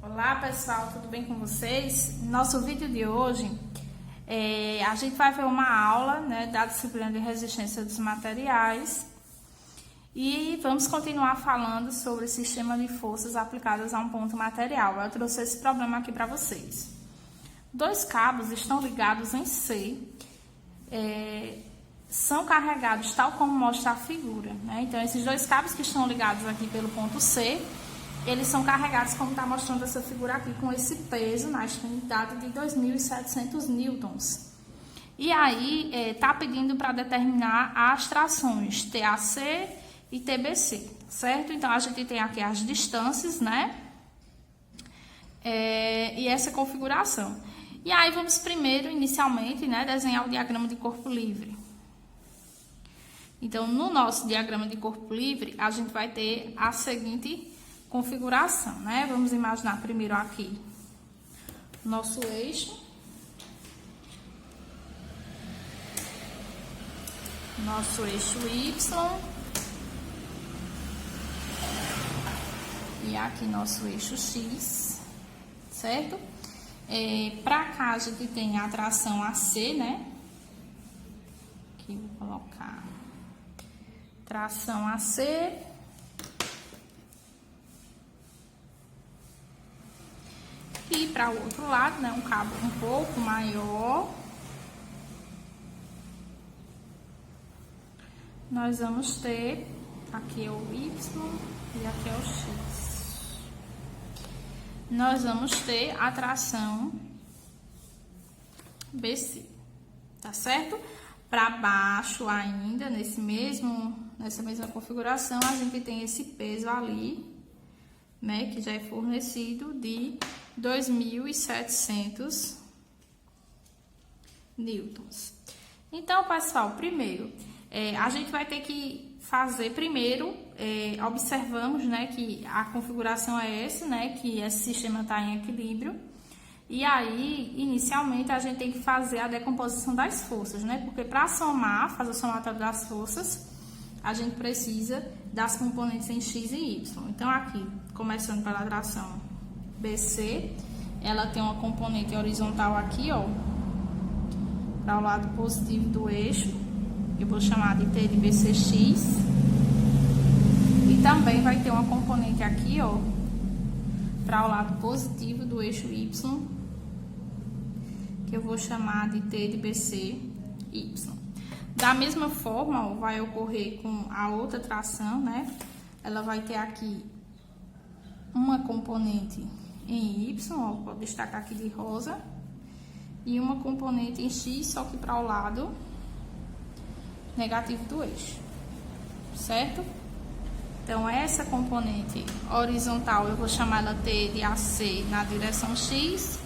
Olá pessoal, tudo bem com vocês? Nosso vídeo de hoje, a gente vai ver uma aula da disciplina de resistência dos materiais e vamos continuar falando sobre o sistema de forças aplicadas a um ponto material. Eu trouxe esse problema aqui para vocês. Dois cabos estão ligados em C, são carregados tal como mostra a figura, Então, esses dois cabos que estão ligados aqui pelo ponto C, eles são carregados, como está mostrando essa figura aqui, com esse peso na extremidade de 2.700 newtons. E aí, está pedindo para determinar as trações TAC e TBC, certo? Então, a gente tem aqui as distâncias, e essa configuração. E aí, vamos primeiro, inicialmente, desenhar o diagrama de corpo livre. Então, no nosso diagrama de corpo livre, a gente vai ter a seguinte configuração, Vamos imaginar primeiro aqui nosso eixo, Y, e aqui nosso eixo X, certo? Para cá a gente tem a tração AC, Aqui vou colocar tração AC. E para o outro lado, um cabo um pouco maior, nós vamos ter, aqui é o Y e aqui é o X. Nós vamos ter a tração BC, tá certo? Para baixo ainda, nessa mesma configuração, a gente tem esse peso ali, que já é fornecido de 2.700 newtons. Então, pessoal, primeiro, a gente vai ter que fazer primeiro, observamos, que a configuração é essa, que esse sistema está em equilíbrio. E aí, inicialmente, a gente tem que fazer a decomposição das forças, Porque para fazer o somatório das forças, a gente precisa das componentes em X e Y. Então, aqui, começando pela tração BC, ela tem uma componente horizontal aqui, para o lado positivo do eixo, eu vou chamar de T de BCX, e também vai ter uma componente aqui, para o lado positivo do eixo Y, que eu vou chamar de T de BCY. Da mesma forma, vai ocorrer com a outra tração, Ela vai ter aqui uma componente em Y, vou destacar aqui de rosa, e uma componente em X, só que para o lado negativo do eixo, certo? Então, essa componente horizontal, eu vou chamar ela T de AC na direção X,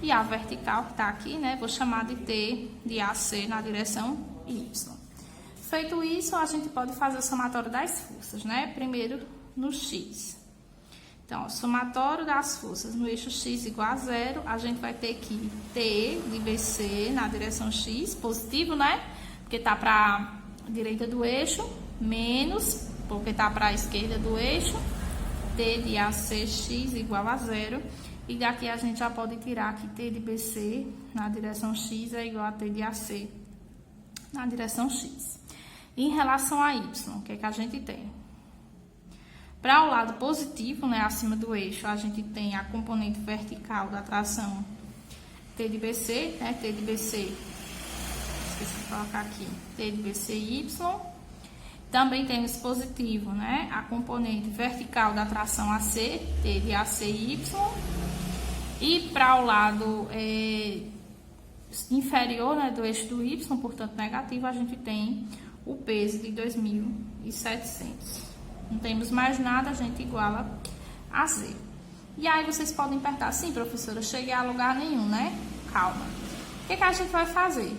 e a vertical que está aqui, vou chamar de T de AC na direção Y. Feito isso, a gente pode fazer o somatório das forças, Primeiro no X. Então, o somatório das forças no eixo X igual a 0, a gente vai ter que T de BC na direção X, positivo, Porque está para a direita do eixo, menos, porque está para a esquerda do eixo, T de ACX igual a 0. E daqui a gente já pode tirar que T de BC na direção X é igual a T de AC na direção X. Em relação a Y, o que a gente tem? Para o lado positivo, acima do eixo, a gente tem a componente vertical da tração T de BC, T de BC, esqueci de colocar aqui, T de BCY. Também temos positivo, a componente vertical da tração AC, T de ACY. E para o lado inferior, do eixo do Y, portanto negativo, a gente tem o peso de 2.700. Não temos mais nada, a gente iguala a 0. E aí vocês podem perguntar, sim, professora, cheguei a lugar nenhum, Calma. O que a gente vai fazer?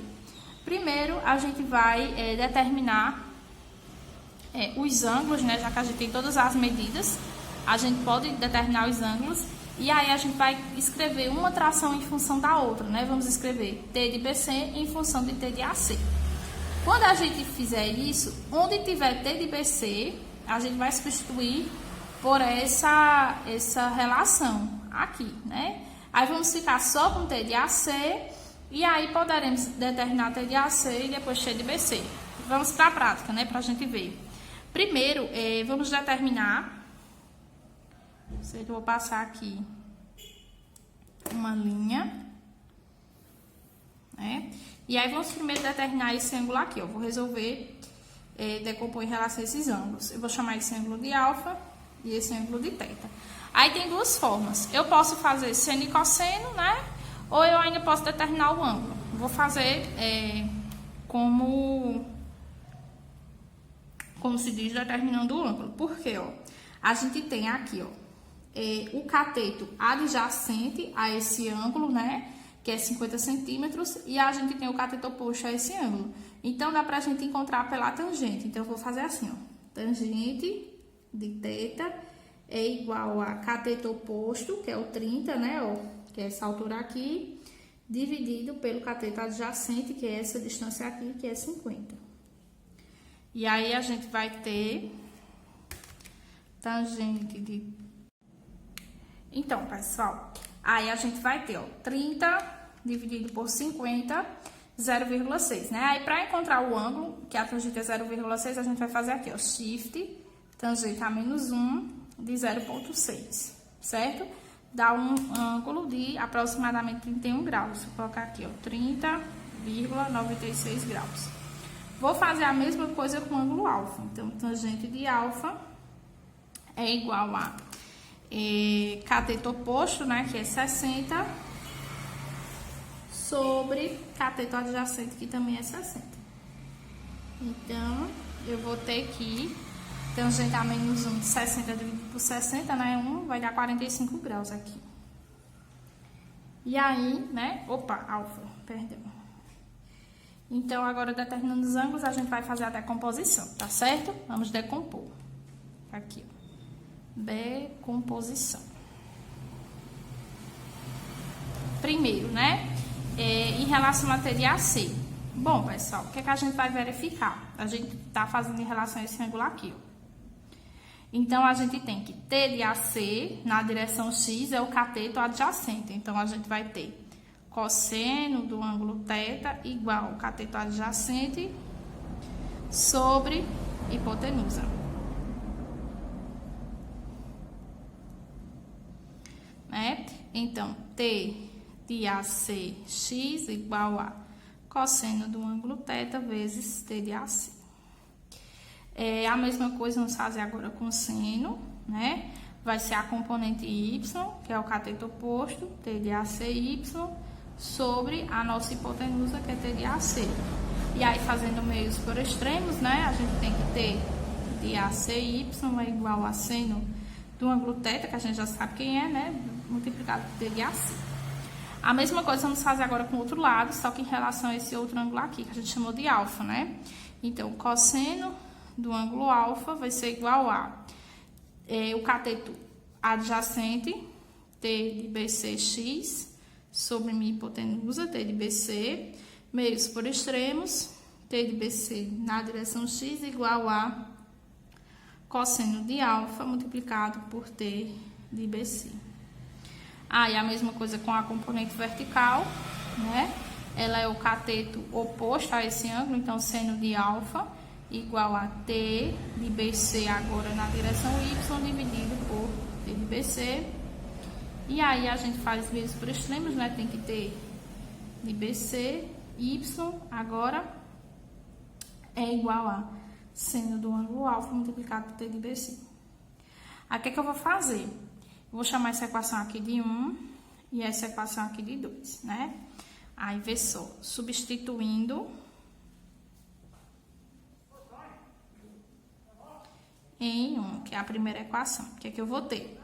Primeiro, a gente vai determinar os ângulos, já que a gente tem todas as medidas, a gente pode determinar os ângulos. E aí a gente vai escrever uma tração em função da outra, Vamos escrever T de BC em função de T de AC. Quando a gente fizer isso, onde tiver T de BC, a gente vai substituir por essa relação aqui, né? Aí vamos ficar só com T de AC, e aí poderemos determinar T de AC e depois T de BC. Vamos para a prática, né, pra gente ver. Primeiro, vamos determinar, eu vou passar aqui uma linha, né? E aí vamos primeiro determinar esse ângulo aqui, ó. Vou resolver decompor em relação a esses ângulos. Eu vou chamar esse ângulo de alfa e esse ângulo de teta. Aí tem duas formas. Eu posso fazer seno e cosseno, né? Ou eu ainda posso determinar o ângulo. Vou fazer como se diz, determinando o ângulo. Por quê, ó? A gente tem aqui, ó, o cateto adjacente a esse ângulo, né? Que é 50 centímetros. E a gente tem o cateto oposto a esse ângulo. Então, dá pra gente encontrar pela tangente. Então, eu vou fazer assim, ó. Tangente de teta é igual a cateto oposto, que é o 30, né, ó, que é essa altura aqui, dividido pelo cateto adjacente, que é essa distância aqui, que é 50. E aí, a gente vai ter tangente de... Então, pessoal, aí a gente vai ter, ó, 30 dividido por 50, 0,6, né? Aí, para encontrar o ângulo, que a tangente é 0,6, a gente vai fazer aqui, ó, shift, tangente a menos 1, de 0,6, certo? Dá um ângulo de aproximadamente 31 graus. Vou colocar aqui, ó, 30,96 graus. Vou fazer a mesma coisa com o ângulo alfa. Então, tangente de alfa é igual a cateto oposto, né, que é 60, sobre cateto adjacente, que também é 60. Então, eu vou ter que tangente a menos 1 de 60 dividido por 60, né? 1 vai dar 45 graus aqui. E aí, né? Opa, alfa, perdão. Então, agora determinando os ângulos, a gente vai fazer a decomposição, tá certo? Vamos decompor. Aqui, ó. Decomposição. Primeiro, né? Em relação a T de AC. Bom, pessoal, o que é que a gente vai verificar? A gente tá fazendo em relação a esse ângulo aqui, ó. Então, a gente tem que T de AC na direção X é o cateto adjacente. Então, a gente vai ter cosseno do ângulo θ igual ao cateto adjacente sobre hipotenusa. Né? Então, T de AC X igual a cosseno do ângulo θ vezes T de AC. A mesma coisa vamos fazer agora com seno, né? Vai ser a componente y, que é o cateto oposto, T de ACY, sobre a nossa hipotenusa, que é T de AC. E aí, fazendo meios por extremos, né? A gente tem que ter de ACY é igual a seno do ângulo θ, que a gente já sabe quem é, né? Multiplicado por T de AC. A mesma coisa vamos fazer agora com o outro lado, só que em relação a esse outro ângulo aqui, que a gente chamou de alfa, né? Então, cosseno do ângulo alfa vai ser igual a o cateto adjacente, T de BCx, sobre minha hipotenusa, T de BC, meios por extremos, T de BC na direção X igual a cosseno de alfa multiplicado por T de BC. E a mesma coisa com a componente vertical, né? Ela é o cateto oposto a esse ângulo, então seno de alfa igual a T de BC agora na direção Y dividido por T de BC. E aí a gente faz meios por extremos, né? Tem que ter de BC, Y agora é igual a seno do ângulo alfa multiplicado por T de BC. Aí o que é que eu vou fazer? Eu vou chamar essa equação aqui de 1 e essa equação aqui de 2, né? Aí vê só, substituindo em 1, que é a primeira equação. O que é que eu vou ter?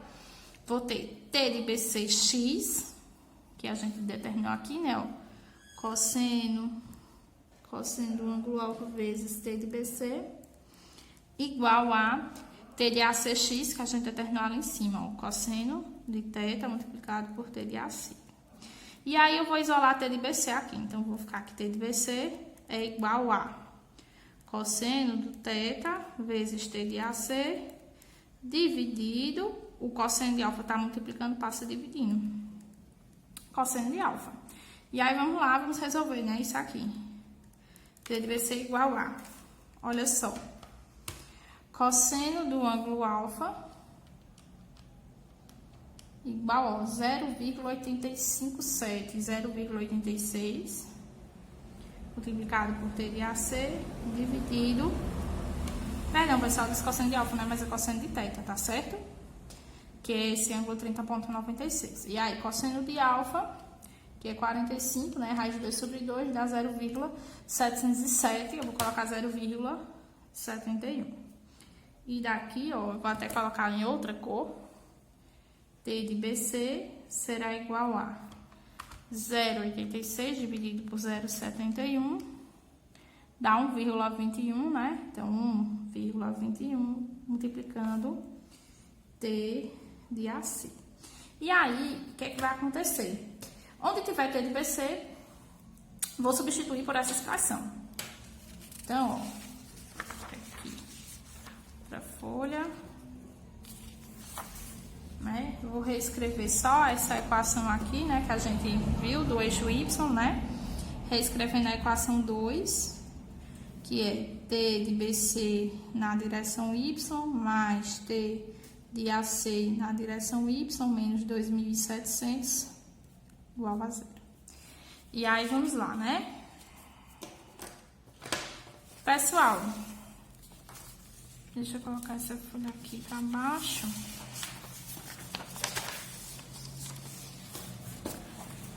Vou ter T de BCx, que a gente determinou aqui, né? Ó, cosseno do ângulo alfa vezes T de BC, igual a T de ACx, que a gente determinou ali em cima, ó, cosseno de θ multiplicado por T de AC. E aí, eu vou isolar T de BC aqui. Então, vou ficar que T de BC é igual a cosseno do θ vezes T de AC dividido o cosseno de alfa tá multiplicando, passa dividindo. Cosseno de alfa. E aí, vamos lá, vamos resolver, né, isso aqui. T de BC igual a, olha só, cosseno do ângulo alfa igual a 0,857, 0,86 multiplicado por T de AC dividido, perdão, pessoal, desse cosseno de alfa, né, mas é cosseno de θ, tá certo? Que é esse ângulo 30,96. E aí, cosseno de alfa, que é 45, né, raiz de 2 sobre 2, dá 0,707, eu vou colocar 0,71. E daqui, ó, eu vou até colocar em outra cor, T de BC será igual a 0,86 dividido por 0,71, dá 1,21, né? Então, 1,21 multiplicando T de AC. E aí, o que é que vai acontecer? Onde tiver T de BC, vou substituir por essa expressão. Então, ó, aqui, para folha, né? Eu vou reescrever só essa equação aqui, né, que a gente viu do eixo Y, né? Reescrevendo a equação 2, que é T de BC na direção Y, mais T de AC na direção Y, menos 2.700, igual a 0. E aí, vamos lá, né? Pessoal, deixa eu colocar essa folha aqui para baixo.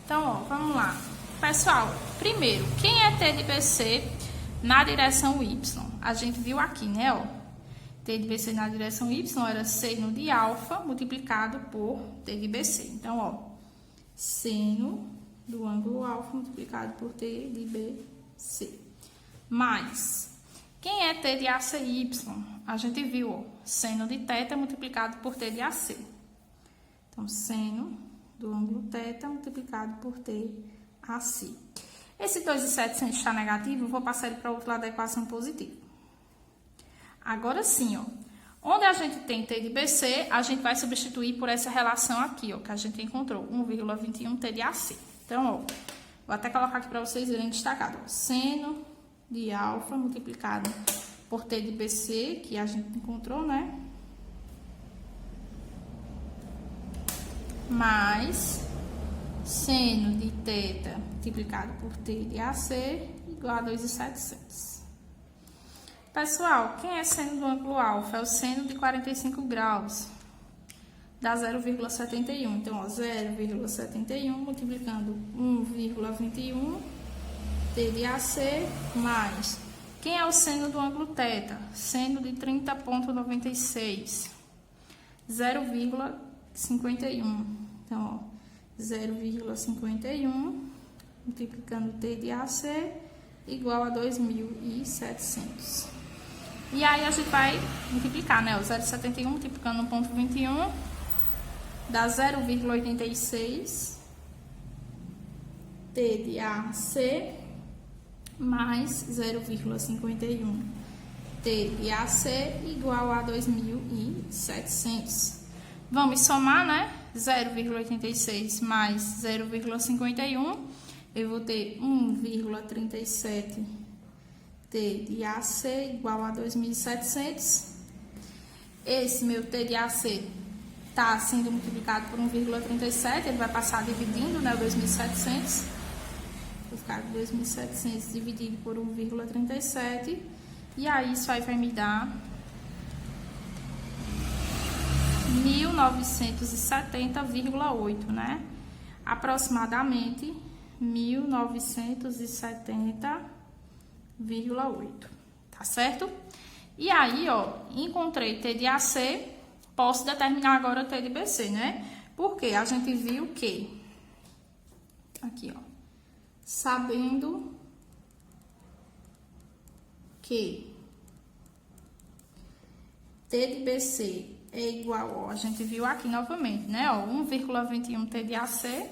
Então, ó, vamos lá. Pessoal, primeiro, quem é T de BC na direção Y? A gente viu aqui, né, ó. T de BC na direção Y era seno de alfa multiplicado por T de BC. Então, ó, seno do ângulo alfa multiplicado por T de BC. Mais, quem é T de ACY? A gente viu, ó, seno de θ multiplicado por T de AC. Então, seno do ângulo θ multiplicado por T AC. Esse 2.700 está negativo, eu vou passar ele para o outro lado da equação positiva. Agora sim, ó, onde a gente tem T de BC, a gente vai substituir por essa relação aqui, ó, que a gente encontrou, 1,21 T de AC. Então, ó, vou até colocar aqui para vocês verem destacado, ó, seno de alfa multiplicado por T de BC, que a gente encontrou, né? Mais seno de θ multiplicado por T de AC igual a 2.700. Pessoal, quem é seno do ângulo alfa? É o seno de 45 graus. Dá 0,71. Então, ó, 0,71 multiplicando 1,21 T de AC mais. Quem é o seno do ângulo θ? Seno de 30,96. 0,51. Então, ó, 0,51 multiplicando T de AC igual a 2.700. E aí, a gente vai multiplicar, né? O 0,71 multiplicando 1,21 dá 0,86 T de AC mais 0,51 T de AC igual a 2.700. Vamos somar, né? 0,86 mais 0,51, eu vou ter 1,37 T de AC igual a 2.700. Esse meu T de AC está sendo multiplicado por 1,37, ele vai passar dividindo, né, o 2.700. Vou ficar com 2.700 dividido por 1,37, e aí isso aí vai me dar 1970,8, né? Aproximadamente 1970,8, tá certo? E aí, ó, encontrei T de AC, posso determinar agora T de BC, né? Porque a gente viu que, aqui, ó, sabendo que T de BC é igual, ó, a gente viu aqui novamente, né, ó, 1,21 T de AC.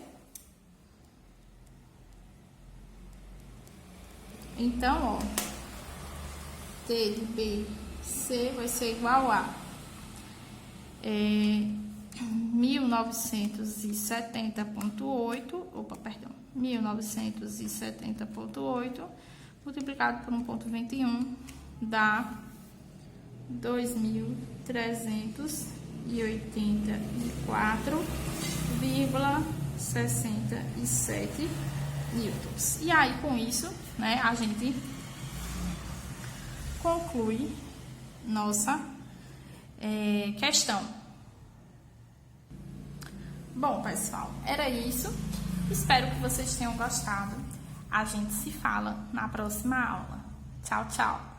Então, ó, T de BC vai ser igual a 1970,8, opa, perdão, 1970,8 multiplicado por 1,21 dá 2.384,67 newtons. E aí, com isso, né, a gente conclui nossa questão. Bom, pessoal, era isso. Espero que vocês tenham gostado. A gente se fala na próxima aula. Tchau, tchau.